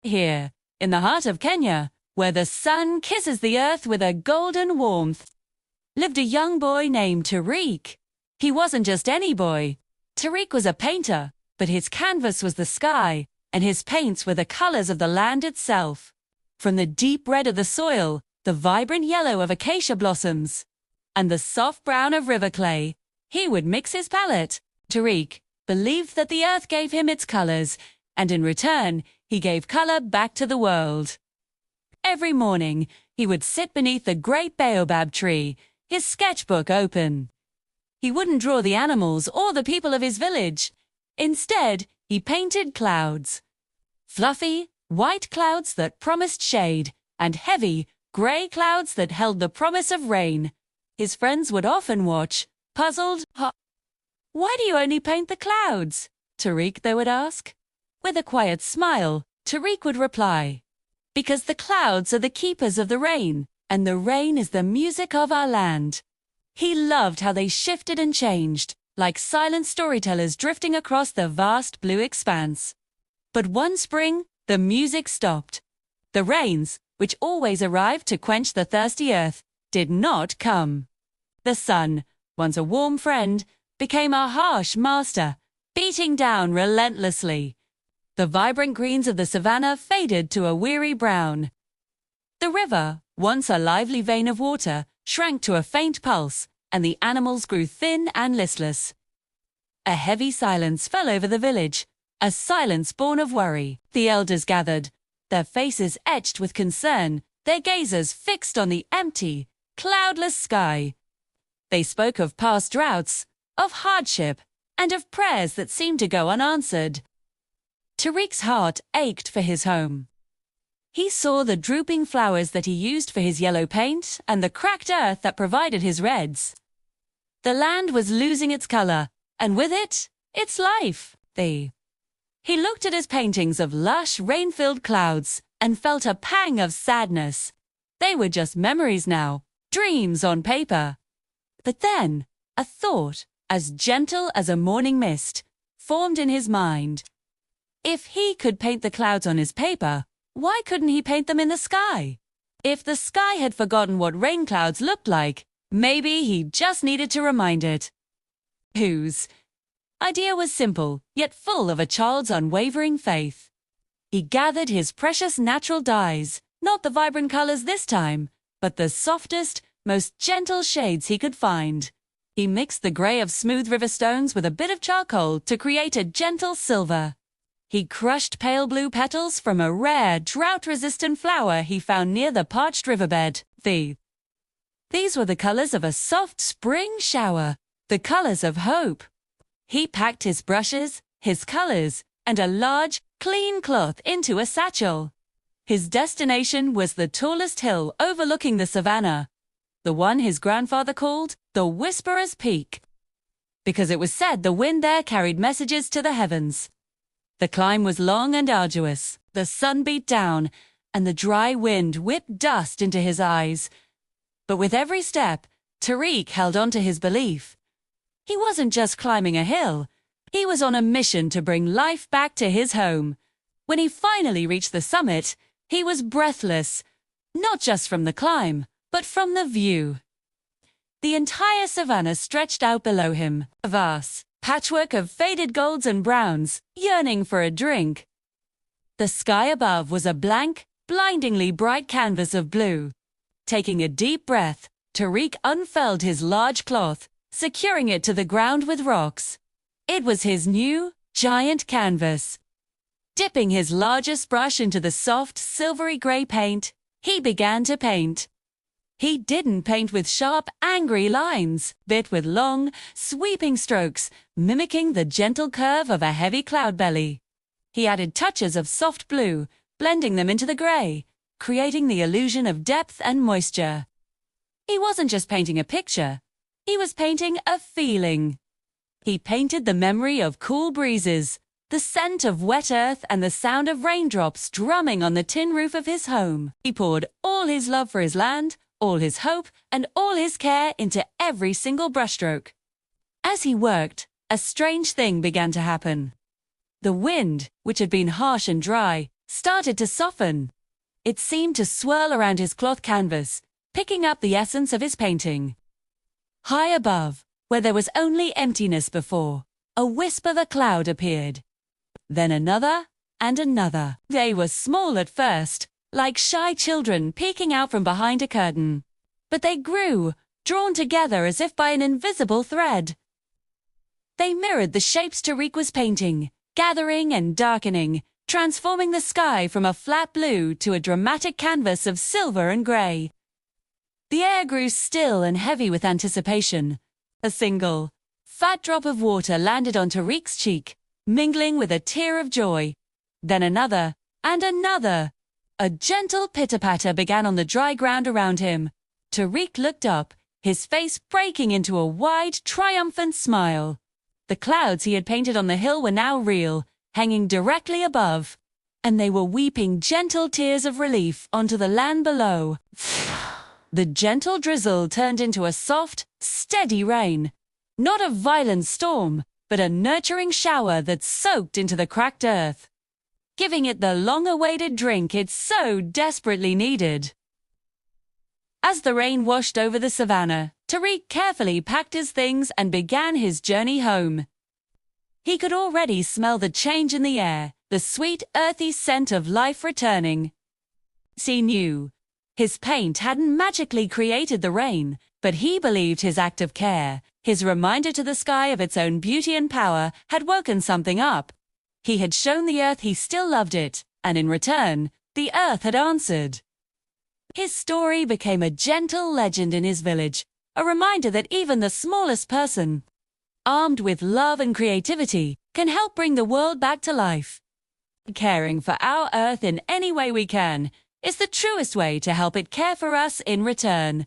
Here, in the heart of Kenya, where the sun kisses the earth with a golden warmth, lived a young boy named Tariq. He wasn't just any boy. Tariq was a painter, but his canvas was the sky, and his paints were the colors of the land itself. From the deep red of the soil, the vibrant yellow of acacia blossoms, and the soft brown of river clay, he would mix his palette. Tariq believed that the earth gave him its colors, and in return, he gave color back to the world. Every morning, he would sit beneath the great baobab tree, his sketchbook open. He wouldn't draw the animals or the people of his village. Instead, he painted clouds. Fluffy, white clouds that promised shade, and heavy, gray clouds that held the promise of rain. His friends would often watch, puzzled. "Why do you only paint the clouds, Tariq?" they would ask. With a quiet smile, Tariq would reply, "Because the clouds are the keepers of the rain, and the rain is the music of our land." He loved how they shifted and changed, like silent storytellers drifting across the vast blue expanse. But one spring, the music stopped. The rains, which always arrived to quench the thirsty earth, did not come. The sun, once a warm friend, became a harsh master, beating down relentlessly. The vibrant greens of the savannah faded to a weary brown. The river, once a lively vein of water, shrank to a faint pulse, and the animals grew thin and listless. A heavy silence fell over the village, a silence born of worry. The elders gathered, their faces etched with concern, their gazes fixed on the empty, cloudless sky. They spoke of past droughts, of hardship, and of prayers that seemed to go unanswered. Tariq's heart ached for his home. He saw the drooping flowers that he used for his yellow paint and the cracked earth that provided his reds. The land was losing its color, and with it, its life. He looked at his paintings of lush, rain-filled clouds and felt a pang of sadness. They were just memories now, dreams on paper. But then, a thought, as gentle as a morning mist, formed in his mind. If he could paint the clouds on his paper, why couldn't he paint them in the sky? If the sky had forgotten what rain clouds looked like, maybe he just needed to remind it. Whose idea was simple, yet full of a child's unwavering faith. He gathered his precious natural dyes, not the vibrant colors this time, but the softest, most gentle shades he could find. He mixed the gray of smooth river stones with a bit of charcoal to create a gentle silver. He crushed pale blue petals from a rare, drought-resistant flower he found near the parched riverbed. These were the colors of a soft spring shower, the colors of hope. He packed his brushes, his colors, and a large, clean cloth into a satchel. His destination was the tallest hill overlooking the savannah, the one his grandfather called the Whisperer's Peak, because it was said the wind there carried messages to the heavens. The climb was long and arduous. The sun beat down, and the dry wind whipped dust into his eyes. But with every step, Tariq held on to his belief. He wasn't just climbing a hill. He was on a mission to bring life back to his home. When he finally reached the summit, he was breathless, not just from the climb, but from the view. The entire savannah stretched out below him, a vast patchwork of faded golds and browns, yearning for a drink. The sky above was a blank, blindingly bright canvas of blue. Taking a deep breath, Tariq unfurled his large cloth, securing it to the ground with rocks. It was his new, giant canvas. Dipping his largest brush into the soft, silvery gray paint, he began to paint. He didn't paint with sharp, angry lines, but with long, sweeping strokes, mimicking the gentle curve of a heavy cloud belly. He added touches of soft blue, blending them into the gray, creating the illusion of depth and moisture. He wasn't just painting a picture, he was painting a feeling. He painted the memory of cool breezes, the scent of wet earth, and the sound of raindrops drumming on the tin roof of his home. He poured all his love for his land, all his hope, and all his care into every single brushstroke. As he worked, a strange thing began to happen. The wind, which had been harsh and dry, started to soften. It seemed to swirl around his cloth canvas, picking up the essence of his painting. High above, where there was only emptiness before, a wisp of a cloud appeared. Then another and another. They were small at first, like shy children peeking out from behind a curtain. But they grew, drawn together as if by an invisible thread. They mirrored the shapes Tariq was painting, gathering and darkening, transforming the sky from a flat blue to a dramatic canvas of silver and grey. The air grew still and heavy with anticipation. A single, fat drop of water landed on Tariq's cheek, mingling with a tear of joy. Then another, and another. A gentle pitter-patter began on the dry ground around him. Tariq looked up, his face breaking into a wide, triumphant smile. The clouds he had painted on the hill were now real, hanging directly above, and they were weeping gentle tears of relief onto the land below. The gentle drizzle turned into a soft, steady rain. Not a violent storm, but a nurturing shower that soaked into the cracked earth, giving it the long-awaited drink it so desperately needed. As the rain washed over the savannah, Tariq carefully packed his things and began his journey home. He could already smell the change in the air, the sweet, earthy scent of life returning. He knew his paint hadn't magically created the rain, but he believed his act of care, his reminder to the sky of its own beauty and power, had woken something up. He had shown the earth he still loved it, and in return, the earth had answered. His story became a gentle legend in his village, a reminder that even the smallest person, armed with love and creativity, can help bring the world back to life. Caring for our earth in any way we can is the truest way to help it care for us in return.